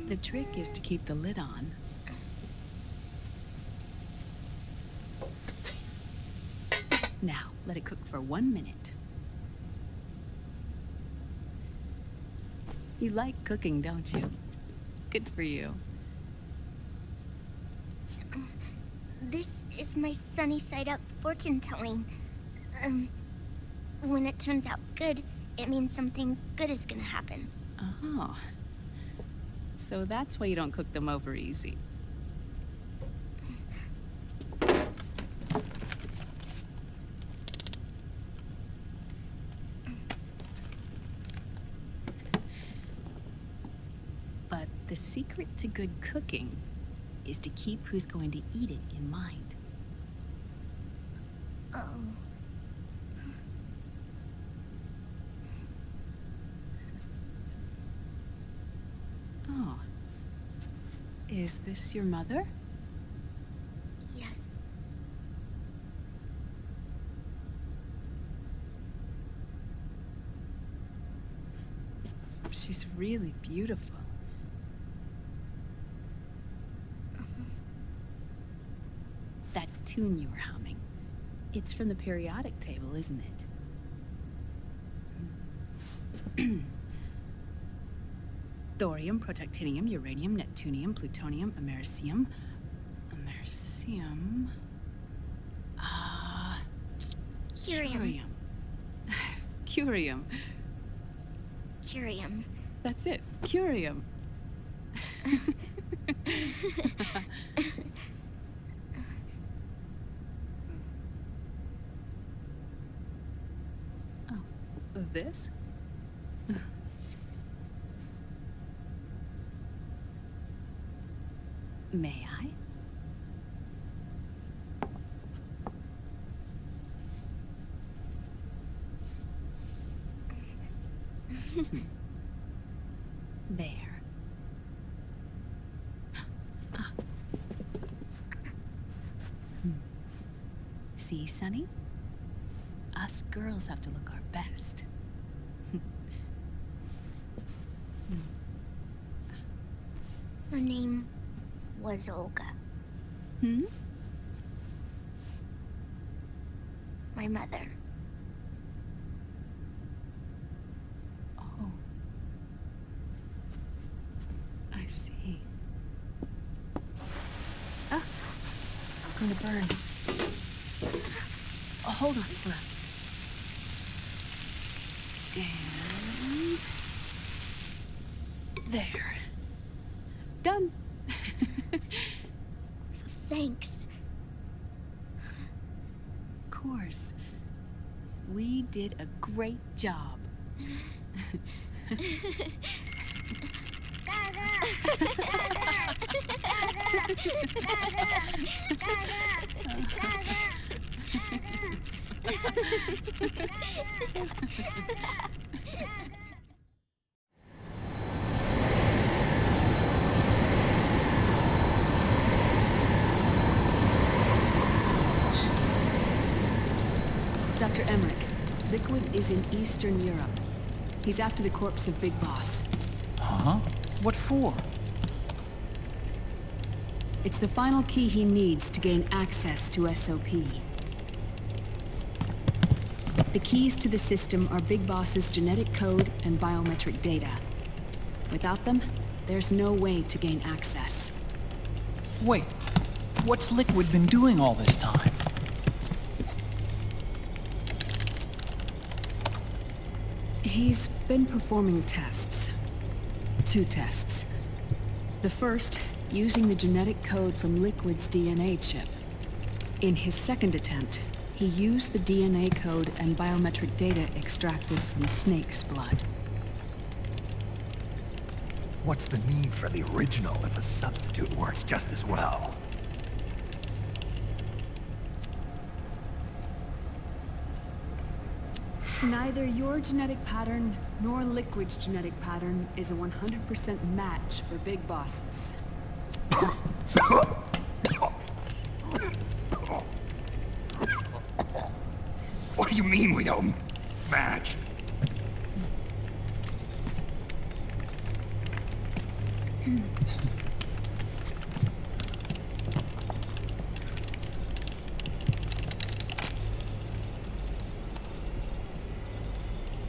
The trick is to keep the lid on. Now, let it cook for 1 minute. You like cooking, don't you? Good for you. This is my sunny side up fortune telling. When it turns out good, it means something good is gonna happen. Oh. So that's why you don't cook them over easy. But the secret to good cooking is to keep who's going to eat it in mind. Oh. Oh. Is this your mother? Yes. She's really beautiful. That tune you were humming, it's from the periodic table, isn't it? Thorium, protactinium, uranium, neptunium, plutonium, americium. Curium. Curium. Curium. That's it, curium. Oh, this? May I? There. Ah. See, Sonny? Us girls have to look our best. Her name was Olga. Hmm? My mother. Oh. I see. Ah! It's going to burn. Oh, hold on, hold on. And... there. Done. Thanks. Of course. We did a great job. Dr. Emmerich, Liquid is in Eastern Europe. He's after the corpse of Big Boss. Huh? What for? It's the final key he needs to gain access to SOP. The keys to the system are Big Boss's genetic code and biometric data. Without them, there's no way to gain access. Wait, what's Liquid been doing all this time? He's been performing tests. 2 tests. The first, using the genetic code from Liquid's DNA chip. In his second attempt, he used the DNA code and biometric data extracted from Snake's blood. What's the need for the original if a substitute works just as well? Neither your genetic pattern nor Liquid's genetic pattern is a 100% match for Big Bosses. What do you mean we don't match?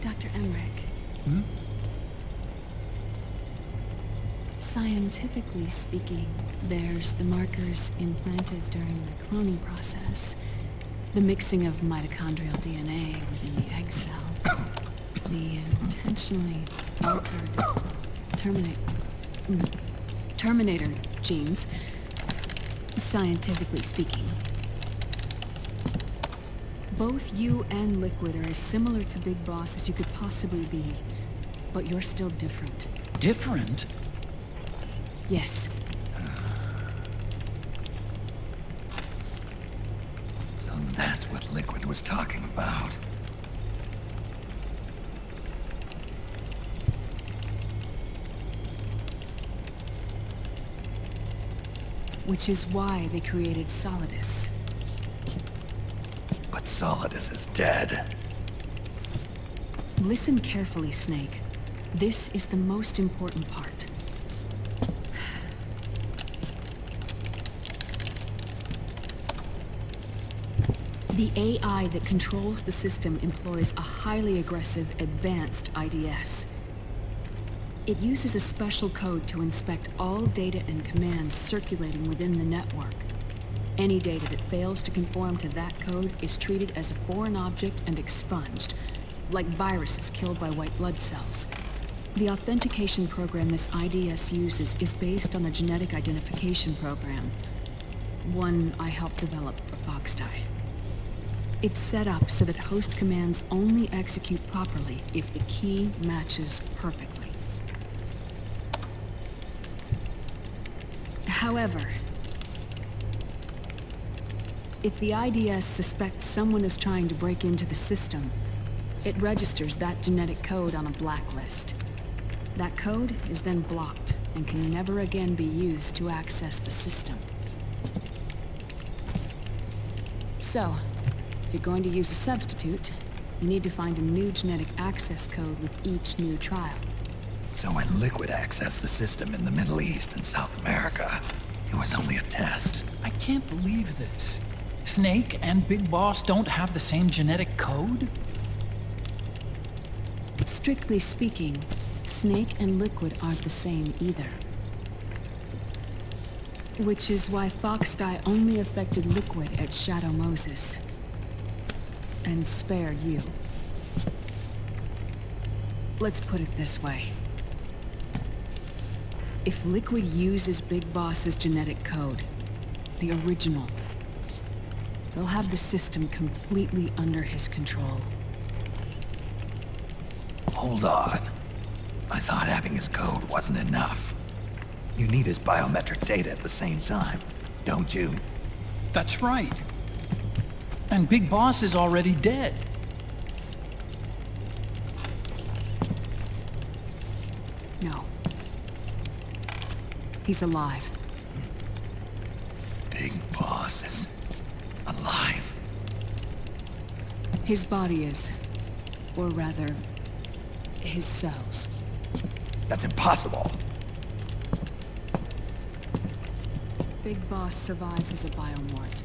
Dr. Emmerich. Hmm? Scientifically speaking, there's the markers implanted during the cloning process, the mixing of mitochondrial DNA within the egg cell, the intentionally altered terminator genes, scientifically speaking. Both you and Liquid are as similar to Big Boss as you could possibly be, but you're still different. Different? Yes. So that's what Liquid was talking about. Which is why they created Solidus. But Solidus is dead. Listen carefully, Snake. This is the most important part. The AI that controls the system employs a highly aggressive, advanced IDS. It uses a special code to inspect all data and commands circulating within the network. Any data that fails to conform to that code is treated as a foreign object and expunged, like viruses killed by white blood cells. The authentication program this IDS uses is based on a genetic identification program, one I helped develop for Foxdie. It's set up so that host commands only execute properly if the key matches perfectly. However, if the IDS suspects someone is trying to break into the system, it registers that genetic code on a blacklist. That code is then blocked and can never again be used to access the system. So, if you're going to use a substitute, you need to find a new genetic access code with each new trial. So when Liquid accessed the system in the Middle East and South America, it was only a test. I can't believe this. Snake and Big Boss don't have the same genetic code? Strictly speaking, Snake and Liquid aren't the same either. Which is why Foxdie only affected Liquid at Shadow Moses. And spared you. Let's put it this way. If Liquid uses Big Boss's genetic code, the original, he'll have the system completely under his control. Hold on. I thought having his code wasn't enough. You need his biometric data at the same time, don't you? That's right. And Big Boss is already dead. No. He's alive. Big Boss is alive. His body is. Or rather, his cells. That's impossible. Big Boss survives as a biomort.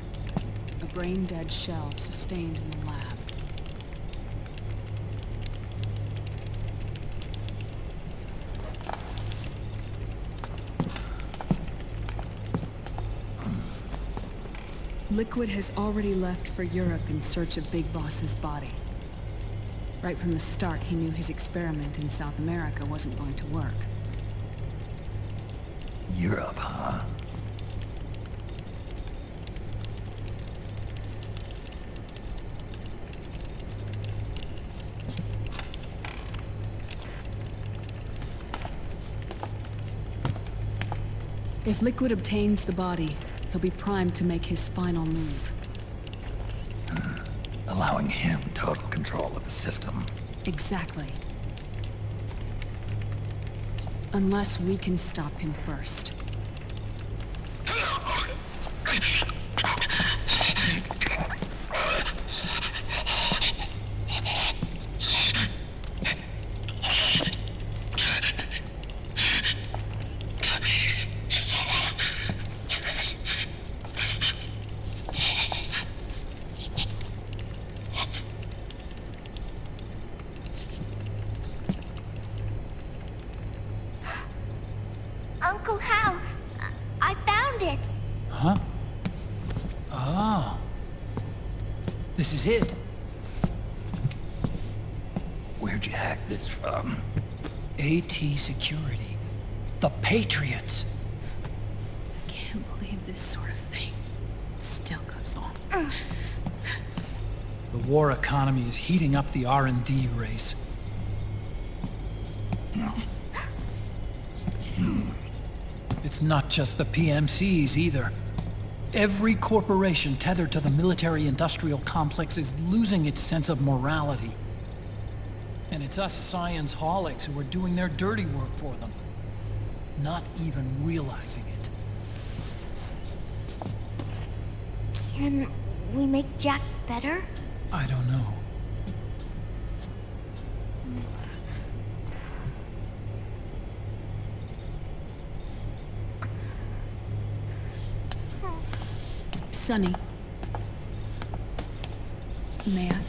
A brain-dead shell sustained in the lab. Liquid has already left for Europe in search of Big Boss's body. Right from the start, he knew his experiment in South America wasn't going to work. Europe, huh? If Liquid obtains the body, he'll be primed to make his final move. Allowing him total control of the system. Exactly. Unless we can stop him first. Huh? Ah. This is it. Where'd you hack this from? AT Security. The Patriots. Can't believe this sort of thing still goes on. The war economy is heating up the R&D race. It's not just the PMCs either. Every corporation tethered to the military-industrial complex is losing its sense of morality. And it's us science-holics who are doing their dirty work for them, not even realizing it. Can we make Jack better? I don't know. Sonny. May I?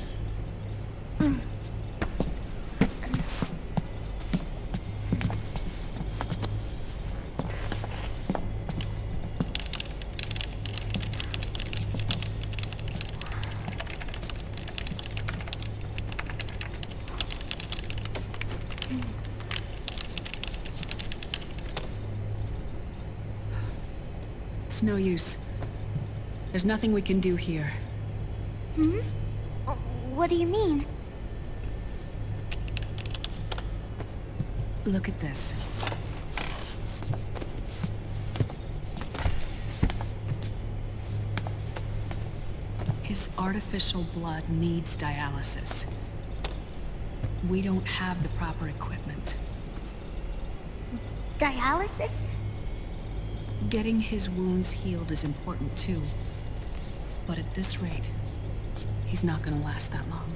It's no use. There's nothing we can do here. What do you mean? Look at this. His artificial blood needs dialysis. We don't have the proper equipment. Dialysis? Getting his wounds healed is important too. But at this rate, he's not gonna last that long.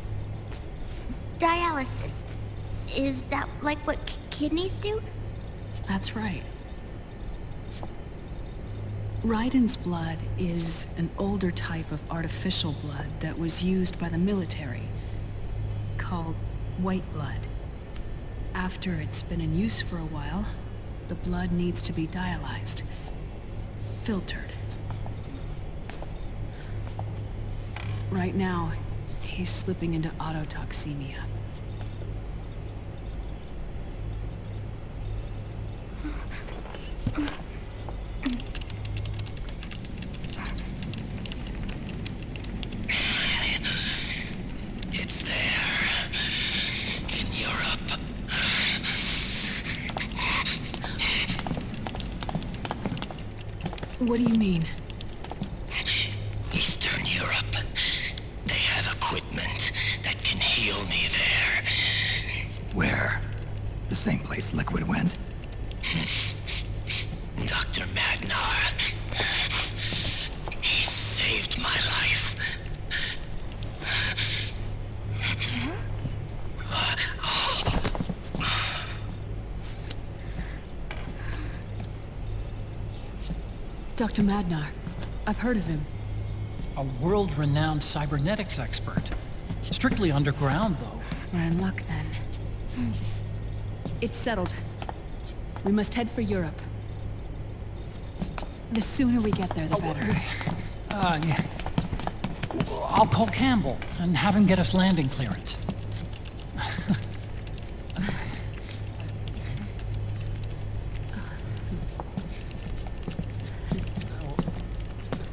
Dialysis. Is that like what kidneys do? That's right. Raiden's blood is an older type of artificial blood that was used by the military, called white blood. After it's been in use for a while, the blood needs to be dialyzed, filtered. Right now, he's slipping into autotoxemia. It's there. In Europe. What do you mean? Eastern Europe. They have equipment that can heal me there. Where? The same place Liquid went? Dr. Magnar. He saved my life. Dr. Madnar. I've heard of him. A world-renowned cybernetics expert. Strictly underground, though. We're in luck then. It's settled. We must head for Europe. The sooner we get there, the better. Yeah. I'll call Campbell and have him get us landing clearance.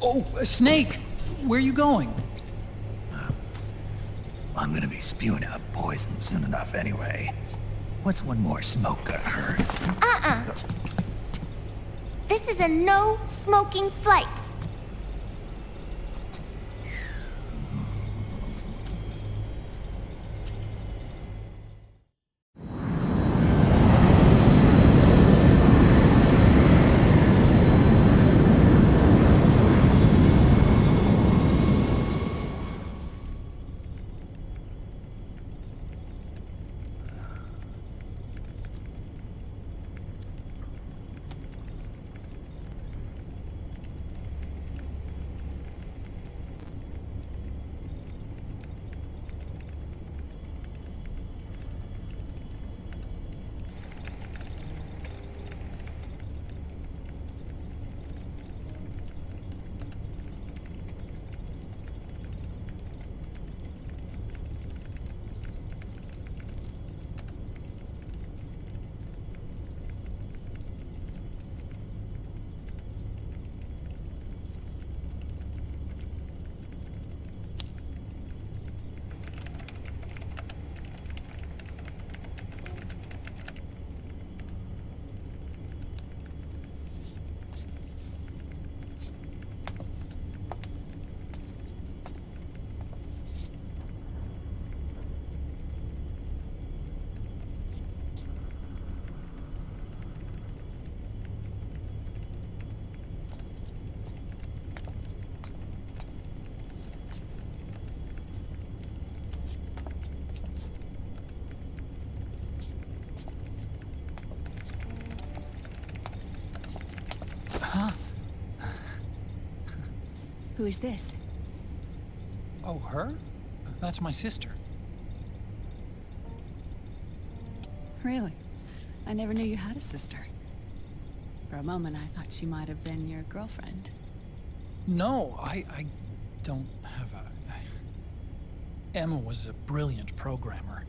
Oh, Snake! Where are you going? I'm gonna be spewing out poison soon enough anyway. What's one more smoke gonna hurt? This is a no smoking flight. Who is this? Oh, her? That's my sister. Really? I never knew you had a sister. For a moment, I thought she might have been your girlfriend. No, I don't have a... Emma was a brilliant programmer.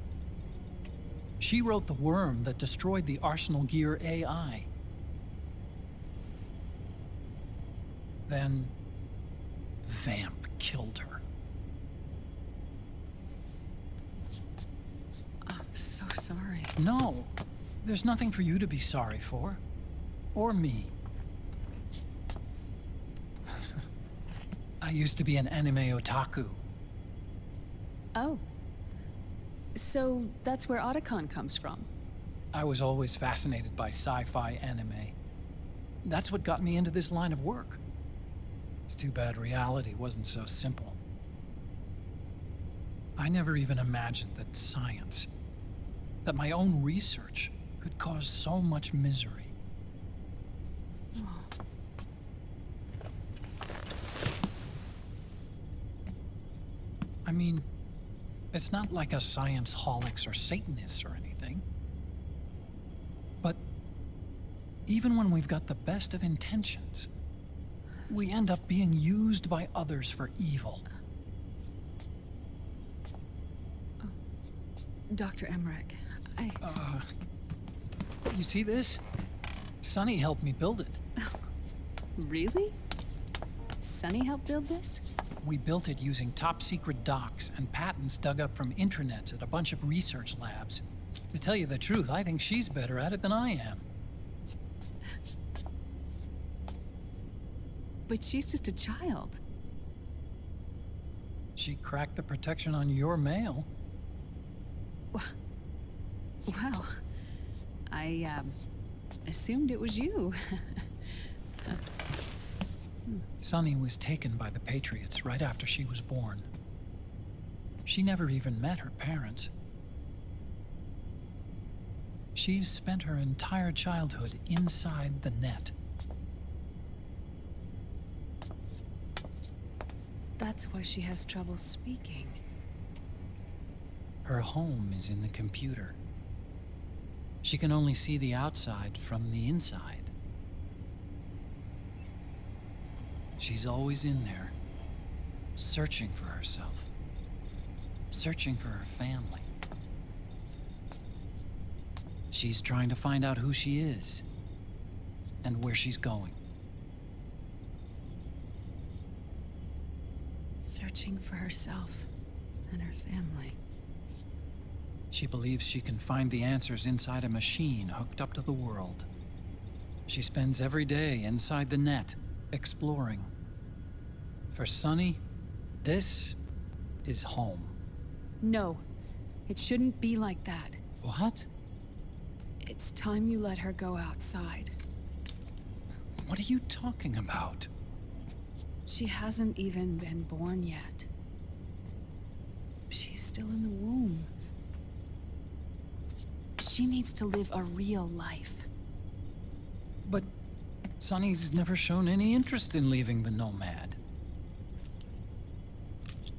She wrote the worm that destroyed the Arsenal Gear AI. Then, Vamp killed her. I'm so sorry. No, there's nothing for you to be sorry for. Or me. I used to be an anime otaku. Oh. So that's where Otacon comes from. I was always fascinated by sci-fi anime. That's what got me into this line of work. It's too bad reality wasn't so simple. I never even imagined that science, that my own research, could cause so much misery. I mean, it's not like us science holics or Satanists or anything. But even when we've got the best of intentions, we end up being used by others for evil. Dr. Emmerich, You see this? Sonny helped me build it. Really? Sunny helped build this? We built it using top-secret docs and patents dug up from intranets at a bunch of research labs. To tell you the truth, I think she's better at it than I am. But she's just a child. She cracked the protection on your mail. Wow. I assumed it was you. Sunny was taken by the Patriots right after she was born. She never even met her parents. She's spent her entire childhood inside the net. That's why she has trouble speaking. Her home is in the computer. She can only see the outside from the inside. She's always in there, searching for herself, searching for her family. She's trying to find out who she is and where she's going. Searching for herself and her family. She believes she can find the answers inside a machine hooked up to the world. She spends every day inside the net, exploring. For Sunny, this is home. No, it shouldn't be like that. What? It's time you let her go outside. What are you talking about? She hasn't even been born yet. She's still in the womb. She needs to live a real life. But Sunny's never shown any interest in leaving the Nomad.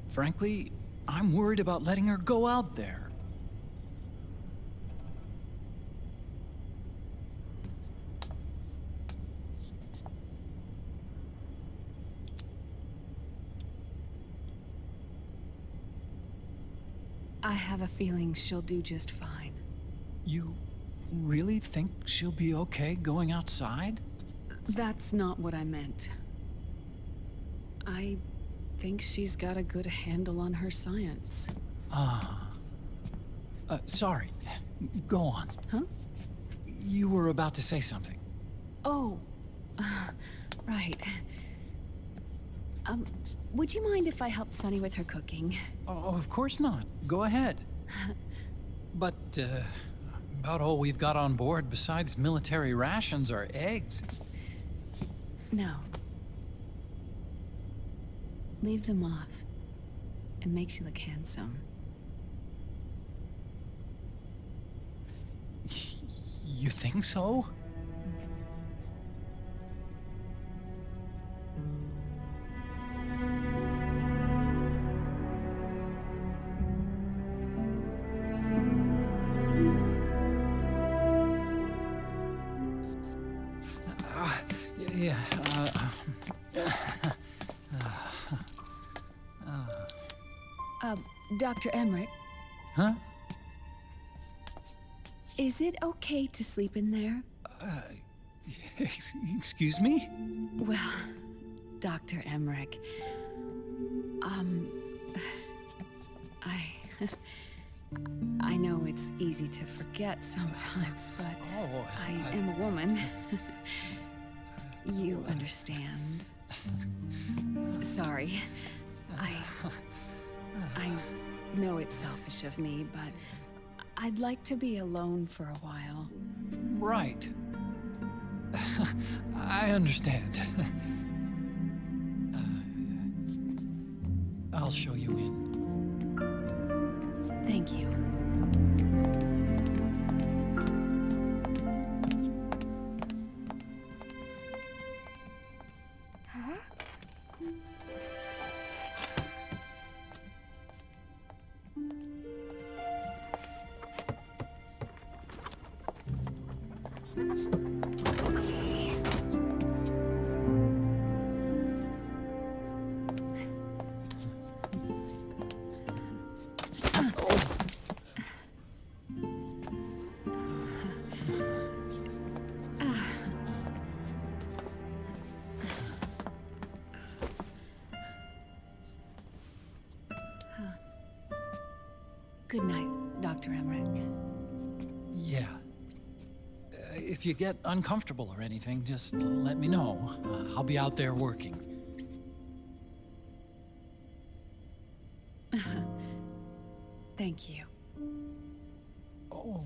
Frankly, I'm worried about letting her go out there. I have a feeling she'll do just fine. You really think she'll be okay going outside? That's not what I meant. I think she's got a good handle on her science. Sorry. Go on. Huh? You were about to say something. Oh, right. Would you mind if I helped Sunny with her cooking? Oh, of course not. Go ahead. But, about all we've got on board besides military rations are eggs. No. Leave them off. It makes you look handsome. You think so? Dr. Emmerich, Huh? is it okay to sleep in there? Excuse me? Well, Dr. Emmerich, I know it's easy to forget sometimes, but I am a woman. You understand. Sorry. I know it's selfish of me, but I'd like to be alone for a while. Right. I understand. I'll show you in. Thank you. Good night, Dr. Emmerich. Yeah. If you get uncomfortable or anything, just let me know. I'll be out there working. Thank you. Oh.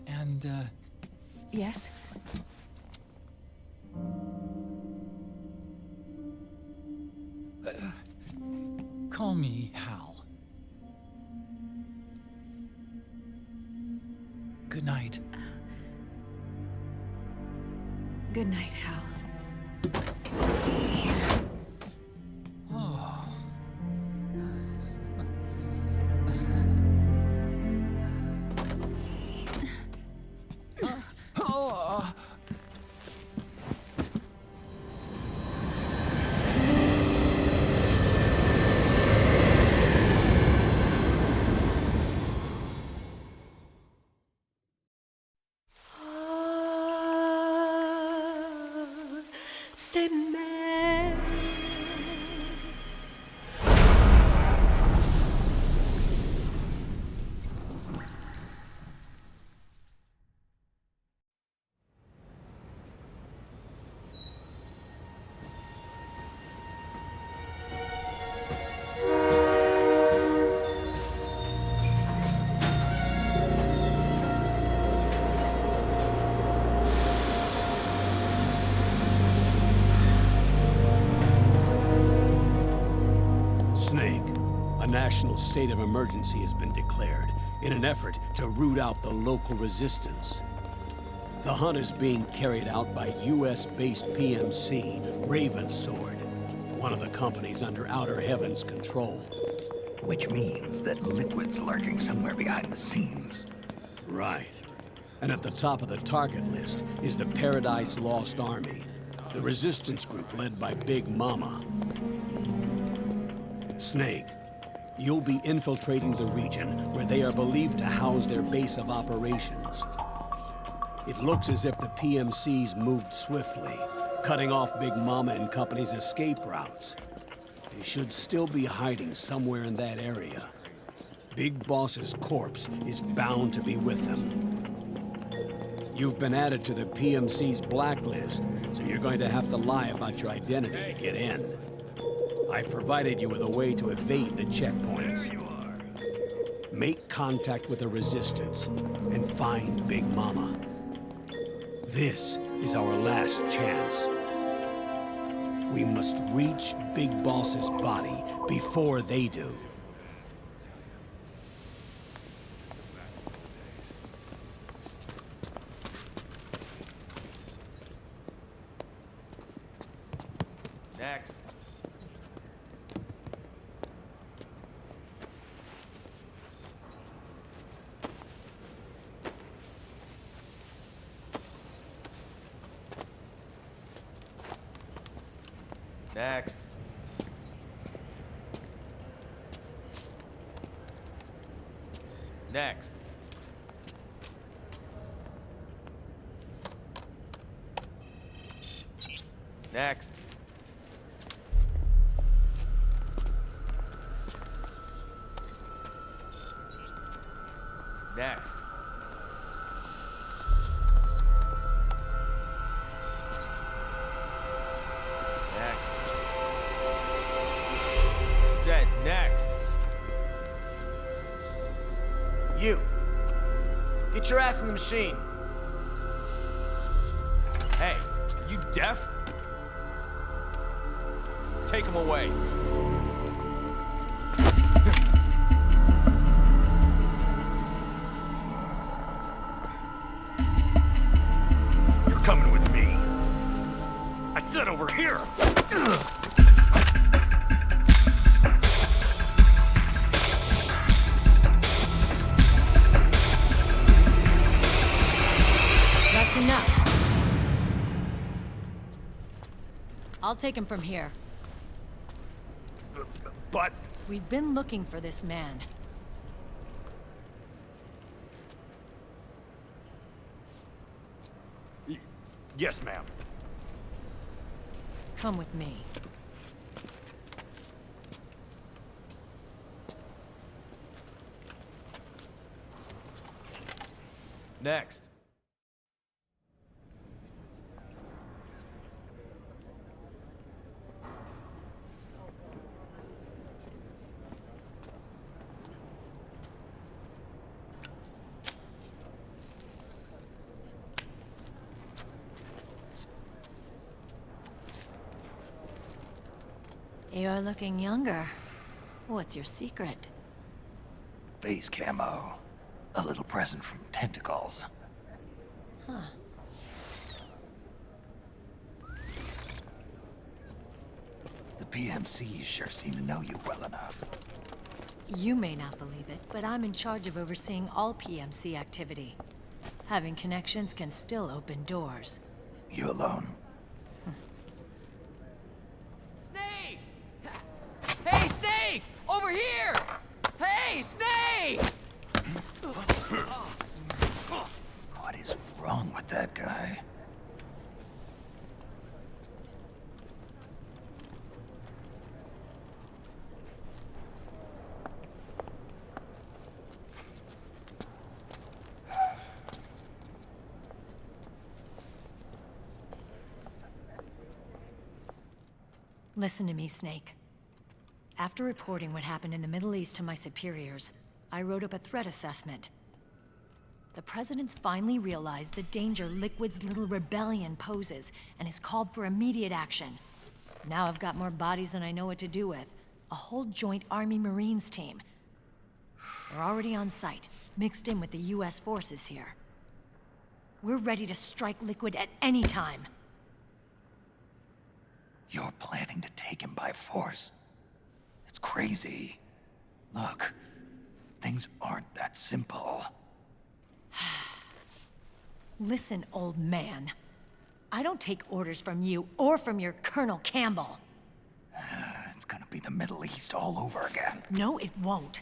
And, Yes? call me Hal. Good night. Good night, Hal. Snake, a national state of emergency has been declared in an effort to root out the local resistance. The hunt is being carried out by US-based PMC, Ravensword, one of the companies under Outer Heaven's control. Which means that Liquid's lurking somewhere behind the scenes. Right. And at the top of the target list is the Paradise Lost Army, the resistance group led by Big Mama. Snake, you'll be infiltrating the region where they are believed to house their base of operations. It looks as if the PMCs moved swiftly, cutting off Big Mama and company's escape routes. They should still be hiding somewhere in that area. Big Boss's corpse is bound to be with them. You've been added to the PMC's blacklist, so you're going to have to lie about your identity to get in. I've provided you with a way to evade the checkpoints. Make contact with the Resistance and find Big Mama. This is our last chance. We must reach Big Boss's body before they do. Next. Next. Next. Next. Next. Next. Said next. You. Get your ass in the machine. Hey, are you deaf? Take him away. You're coming with me. I said over here. That's enough. I'll take him from here. But... We've been looking for this man. Yes, ma'am. Come with me. Next. You're looking younger. What's your secret? Base camo. A little present from tentacles. Huh. The PMCs sure seem to know you well enough. You may not believe it, but I'm in charge of overseeing all PMC activity. Having connections can still open doors. You alone? Snake! Hey, Snake! Over here! Hey, Snake! What is wrong with that guy? Listen to me, Snake. After reporting what happened in the Middle East to my superiors, I wrote up a threat assessment. The President's finally realized the danger Liquid's little rebellion poses and has called for immediate action. Now I've got more bodies than I know what to do with. A whole joint Army-Marines team. We're already on site, mixed in with the US forces here. We're ready to strike Liquid at any time. You're planning to take him by force? It's crazy. Look, things aren't that simple. Listen, old man. I don't take orders from you or from your Colonel Campbell. It's gonna be the Middle East all over again. No, it won't.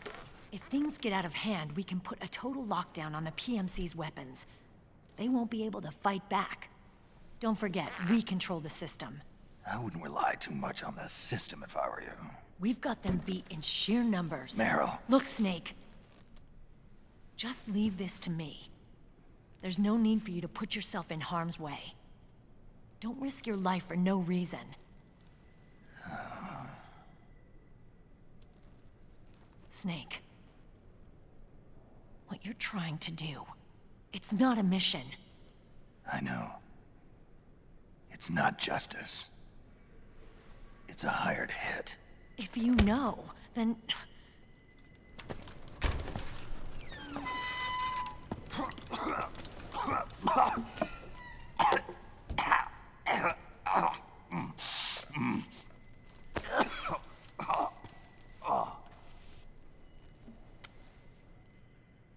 If things get out of hand, we can put a total lockdown on the PMC's weapons. They won't be able to fight back. Don't forget, we control the system. I wouldn't rely too much on the system if I were you. We've got them beat in sheer numbers. Meryl. Look, Snake. Just leave this to me. There's no need for you to put yourself in harm's way. Don't risk your life for no reason. Snake. What you're trying to do, it's not a mission. I know. It's not justice. It's a hired hit. If you know, then...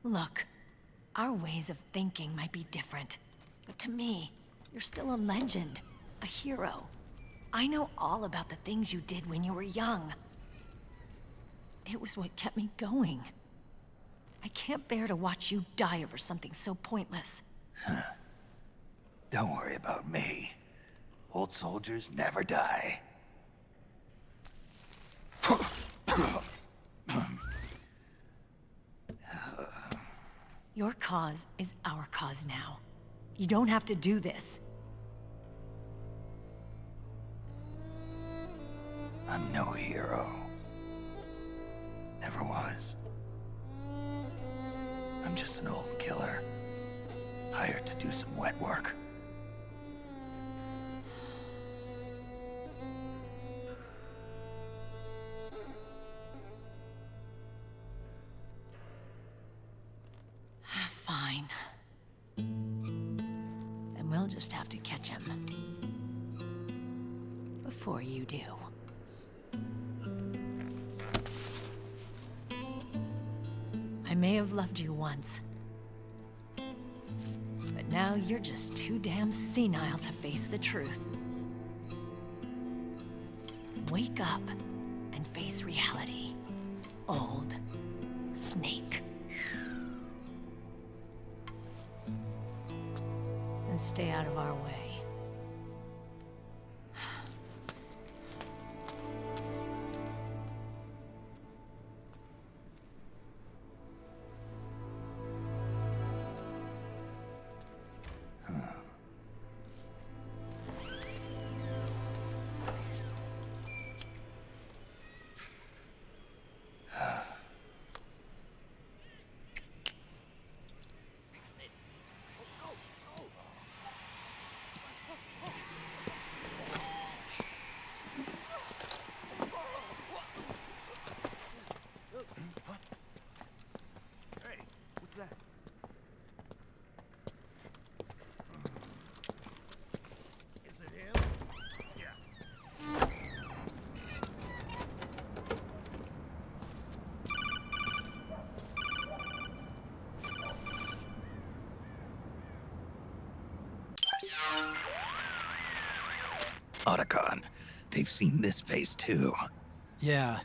Look, our ways of thinking might be different, but to me, you're still a legend, a hero. I know all about the things you did when you were young. It was what kept me going. I can't bear to watch you die over something so pointless. Don't worry about me. Old soldiers never die. Your cause is our cause now. You don't have to do this. I'm no hero. Never was. I'm just an old killer, hired to do some wet work. Fine. Then we'll just have to catch him. Before you do. I may have loved you once. But now you're just too damn senile to face the truth. Wake up and face reality. Old Snake. And stay out of our way. Otacon, they've seen this face too. Yeah,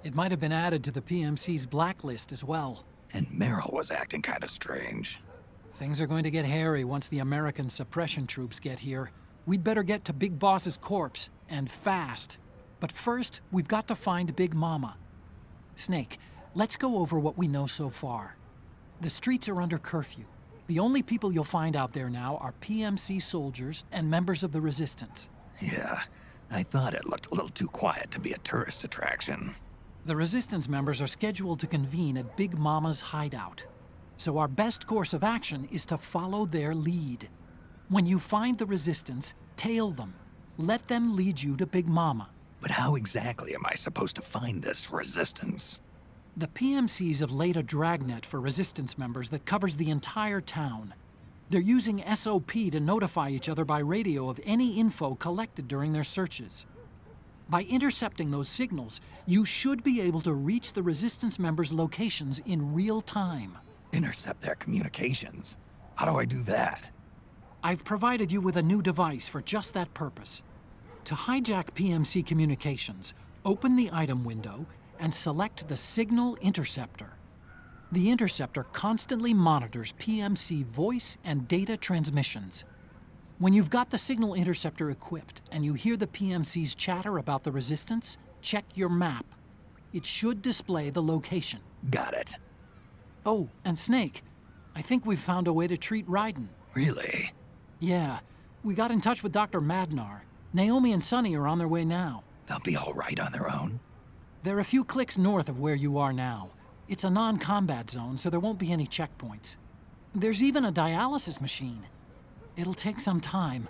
it might have been added to the PMC's blacklist as well. And Meryl was acting kinda strange. Things are going to get hairy once the American suppression troops get here. We'd better get to Big Boss's corpse, and fast. But first, we've got to find Big Mama. Snake, let's go over what we know so far. The streets are under curfew. The only people you'll find out there now are PMC soldiers and members of the Resistance. Yeah, I thought it looked a little too quiet to be a tourist attraction. The Resistance members are scheduled to convene at Big Mama's hideout. So our best course of action is to follow their lead. When you find the Resistance, tail them. Let them lead you to Big Mama. But how exactly am I supposed to find this Resistance? The PMCs have laid a dragnet for Resistance members that covers the entire town. They're using SOP to notify each other by radio of any info collected during their searches. By intercepting those signals, you should be able to reach the Resistance members' locations in real time. Intercept their communications? How do I do that? I've provided you with a new device for just that purpose. To hijack PMC communications, open the item window and select the Signal Interceptor. The interceptor constantly monitors PMC voice and data transmissions. When you've got the Signal Interceptor equipped and you hear the PMC's chatter about the Resistance, check your map. It should display the location. Got it. Oh, and Snake, I think we've found a way to treat Raiden. Really? Yeah, we got in touch with Dr. Madnar. Naomi and Sonny are on their way now. They'll be all right on their own? They're a few clicks north of where you are now. It's a non-combat zone, so there won't be any checkpoints. There's even a dialysis machine. It'll take some time,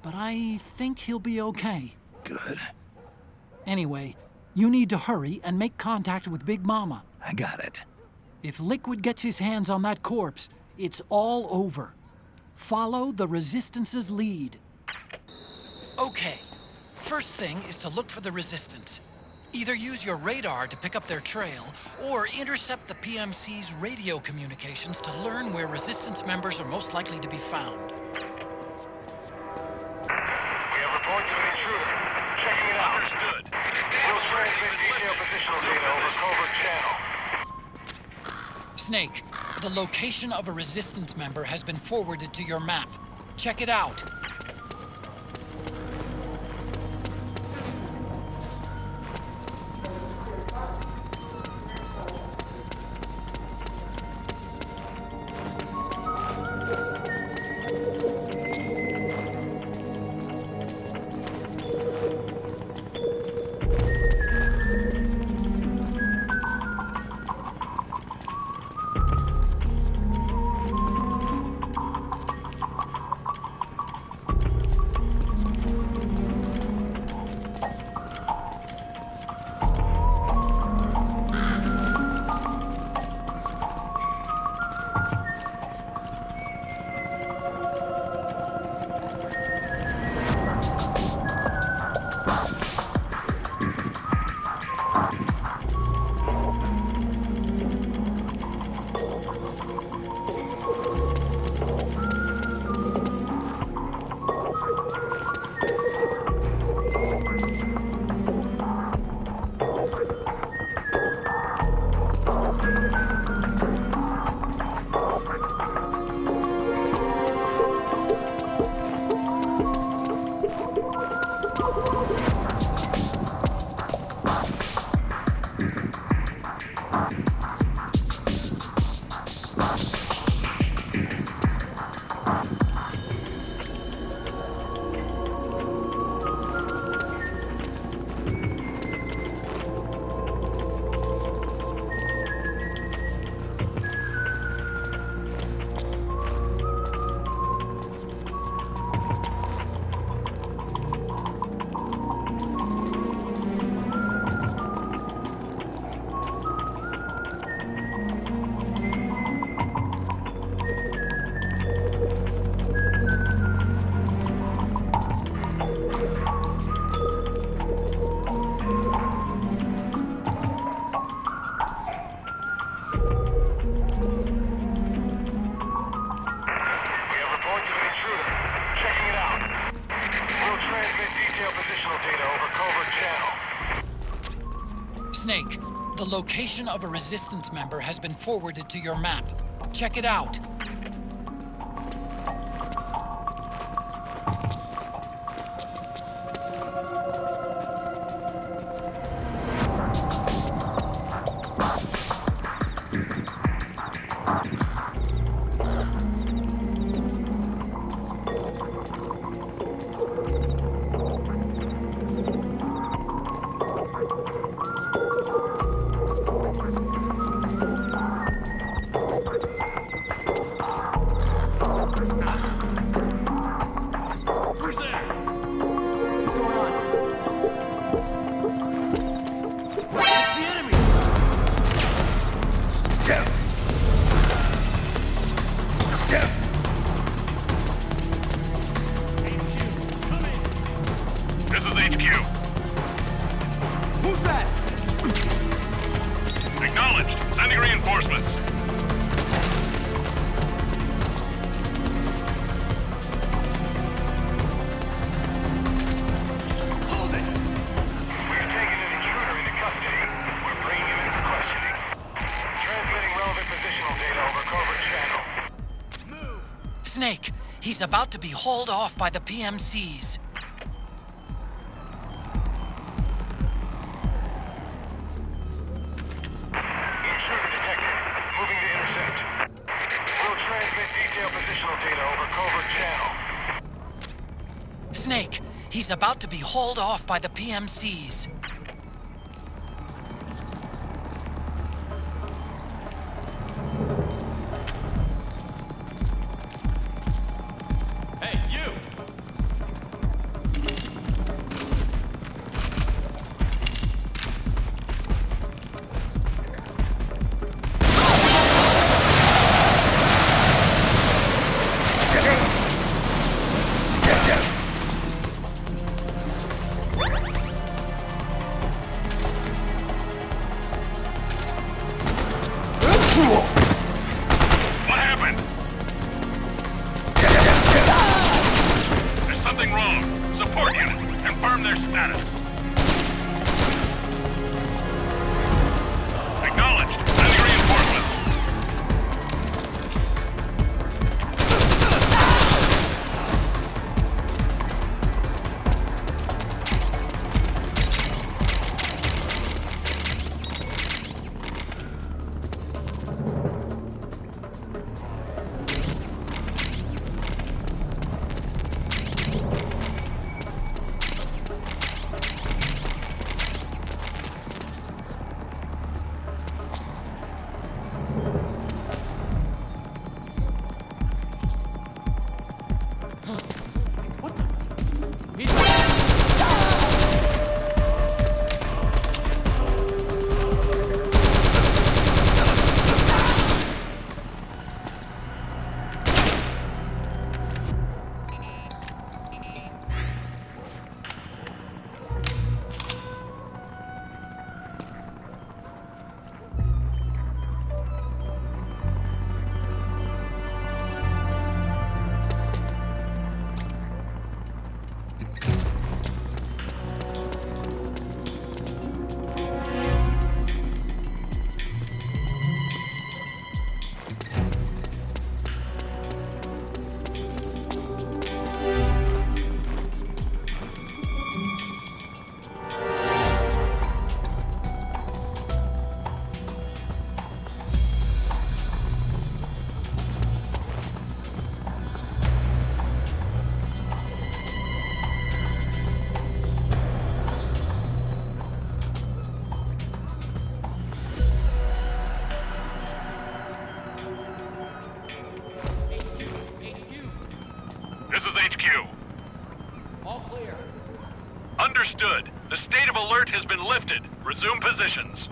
but I think he'll be okay. Good. Anyway, you need to hurry and make contact with Big Mama. I got it. If Liquid gets his hands on that corpse, it's all over. Follow the Resistance's lead. Okay, first thing is to look for the Resistance. Either use your radar to pick up their trail, or intercept the PMC's radio communications to learn where Resistance members are most likely to be found. We have reports of an intruder. Checking it out. Understood. We'll transmit detailed positional data over covert channel. Snake, the location of a Resistance member has been forwarded to your map. Check it out. Snake, the location of a Resistance member has been forwarded to your map. Check it out. This is HQ. Who's that? Acknowledged. Sending reinforcements. Hold it! We've taken an intruder into custody. We're bringing him in for questioning. Transmitting relevant positional data over covert channel. Move! Snake, he's about to be hauled off by the PMCs. Intruder detected. Moving to intercept. We'll transmit detailed positional data over covert channel. Snake, he's about to be hauled off by the PMCs. Hey, you! What happened? There's something wrong. Support unit. Confirm their status. Acknowledged. Sending reinforcements. Understood. The state of alert has been lifted. Resume positions.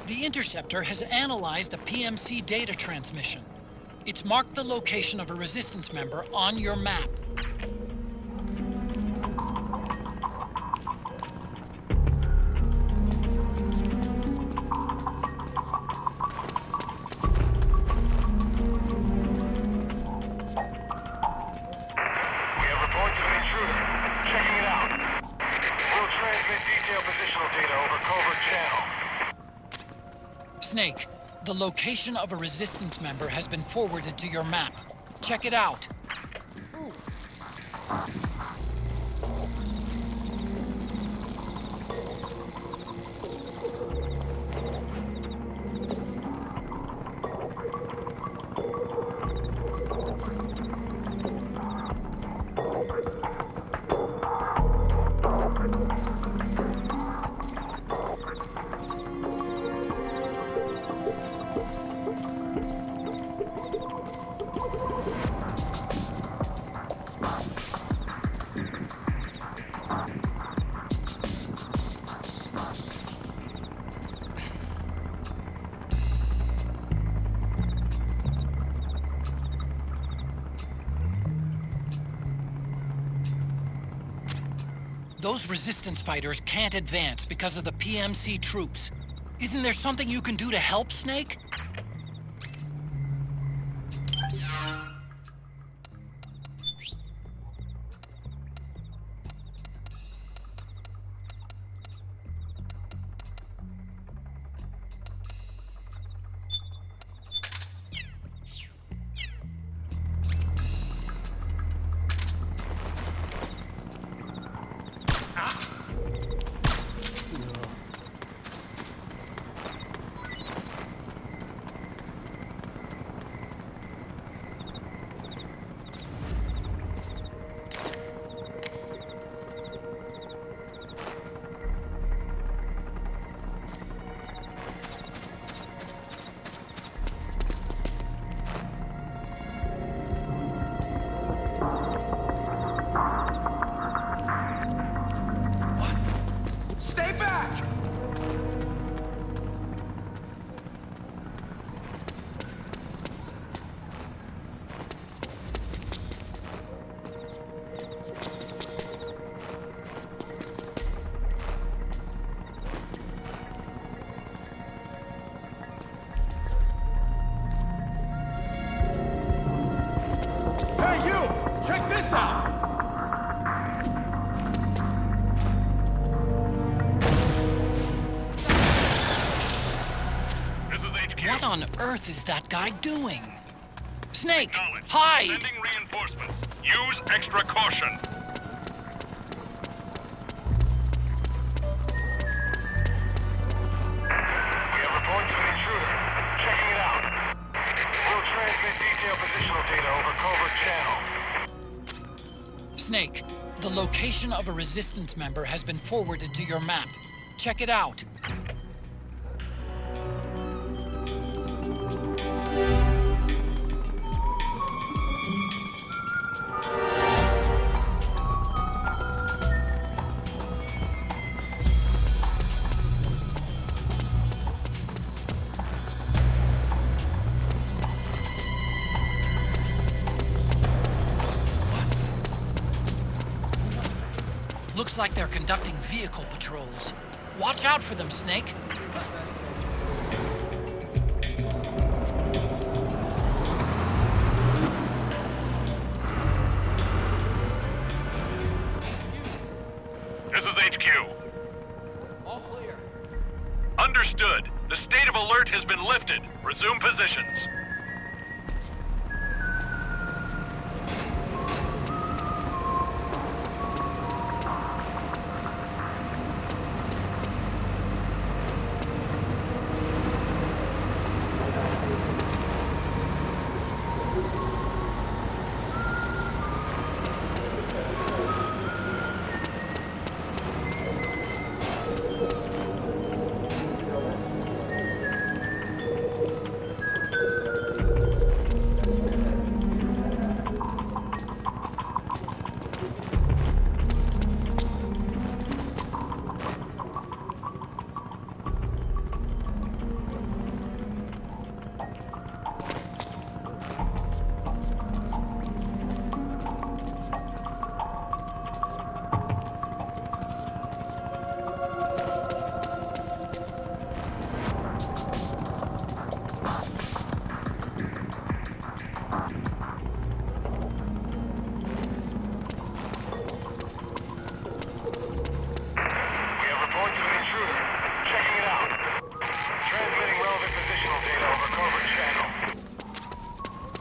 The Interceptor has analyzed a PMC data transmission. It's marked the location of a Resistance member on your map. Snake, the location of a Resistance member has been forwarded to your map. Check it out. Those Resistance fighters can't advance because of the PMC troops. Isn't there something you can do to help, Snake? What on earth is that guy doing? Snake, hide! Sending reinforcements. Use extra caution. We have reports of an intruder. Checking it out. We'll transmit location of a resistance member has been forwarded to your map. Check it out. Looks like they're conducting vehicle patrols. Watch out for them, Snake. This is HQ. All clear. Understood. The state of alert has been lifted. Resume positions.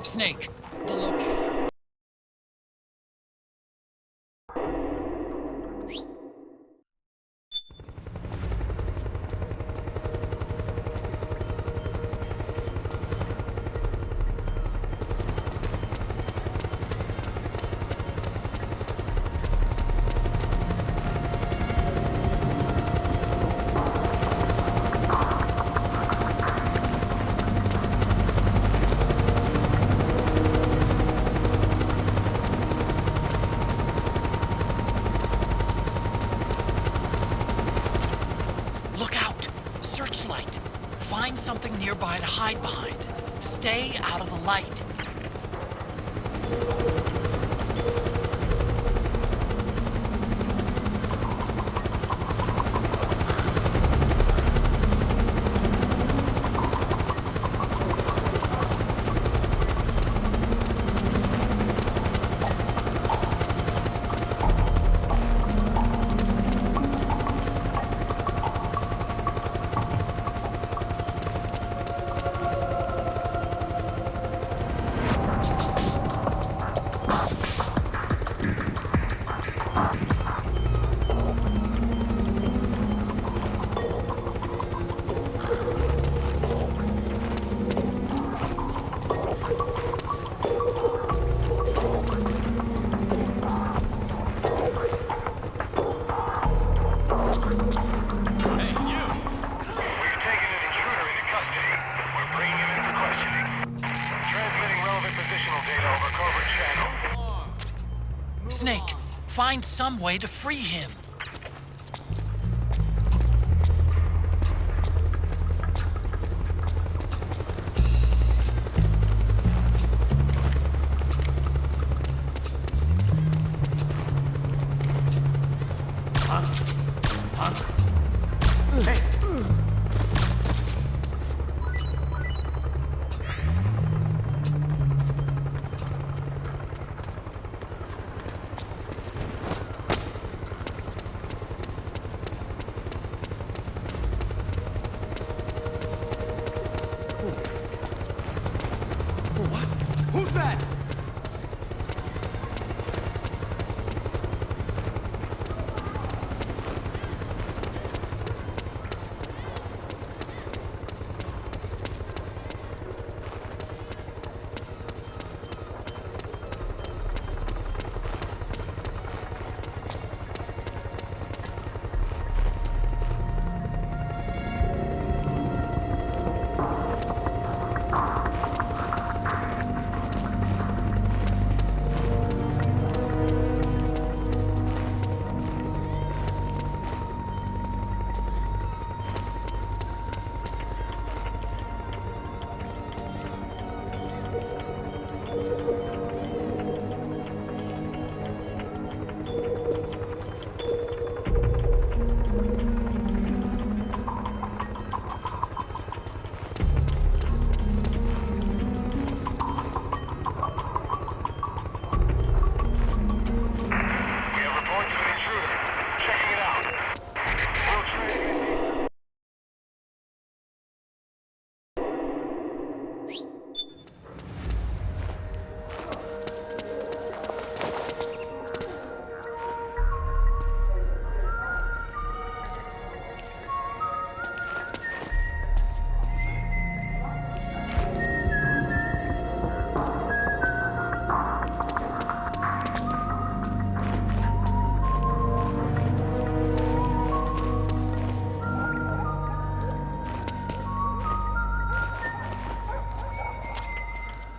Snake, the location. Find something nearby to hide behind. Stay out of the light. Snake, find some way to free him. Who's that?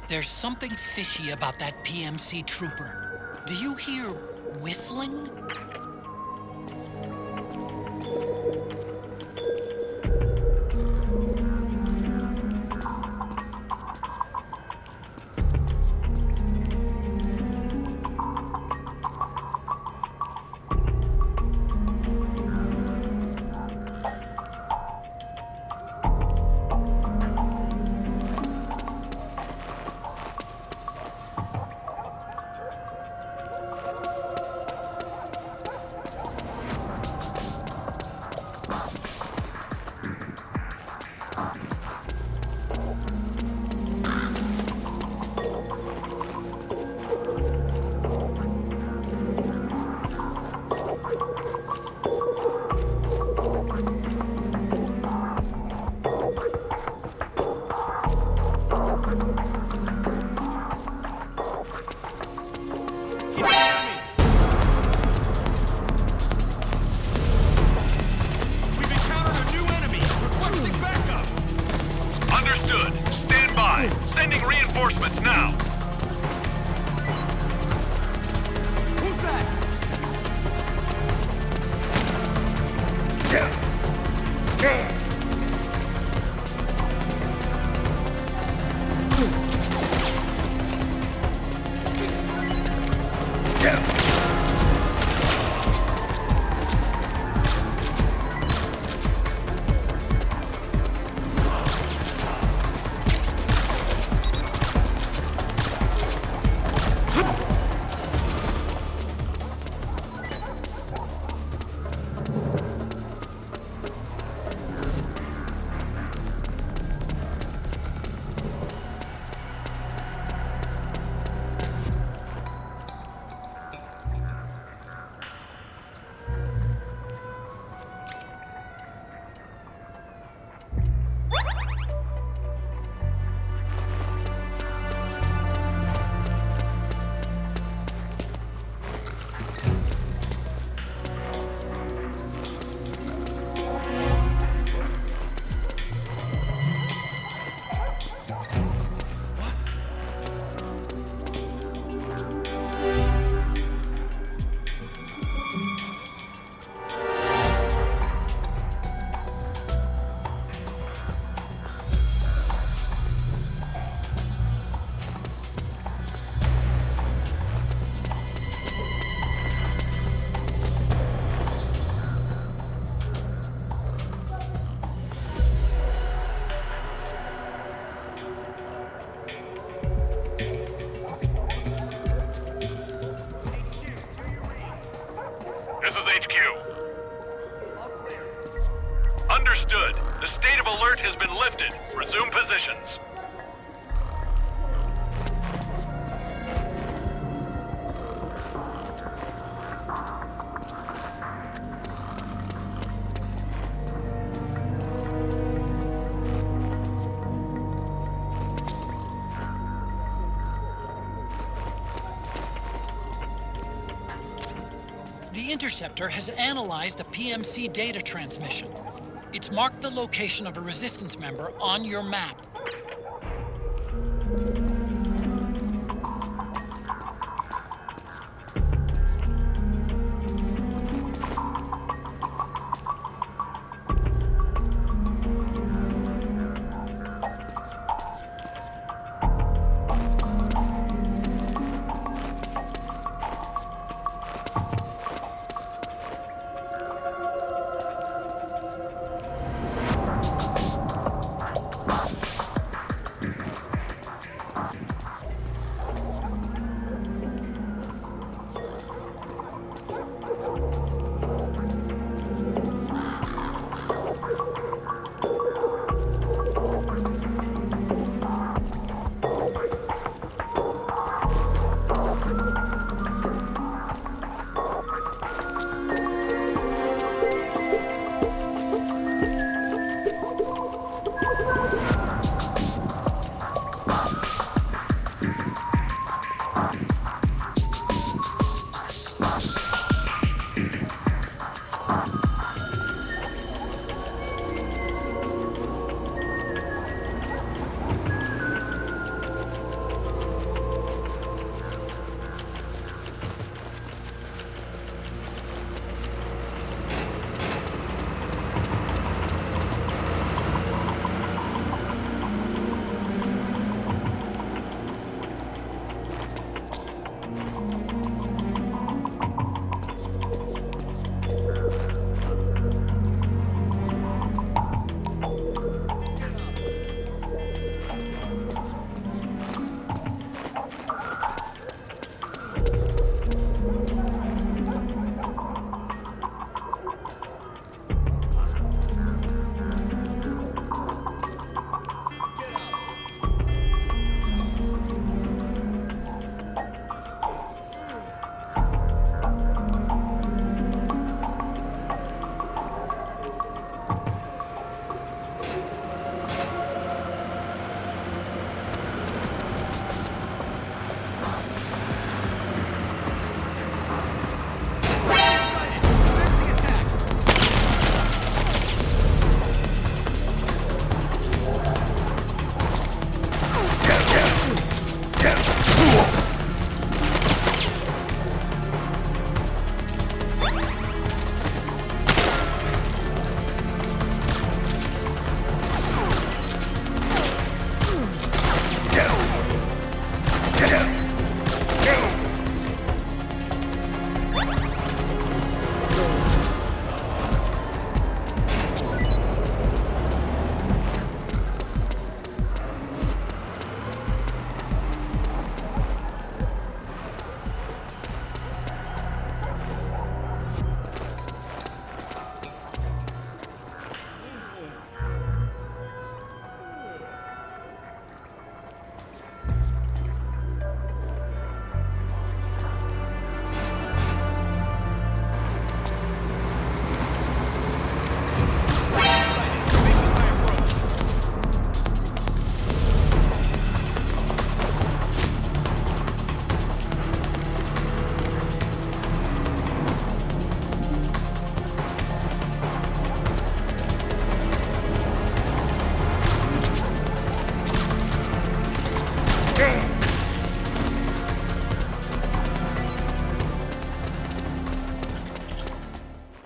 There's something fishy about that PMC trooper. Do you hear whistling? Sending reinforcements now! Who's that? Understood. The state of alert has been lifted. Resume positions. The Interceptor has analyzed a PMC data transmission. It's marked the location of a Resistance member on your map.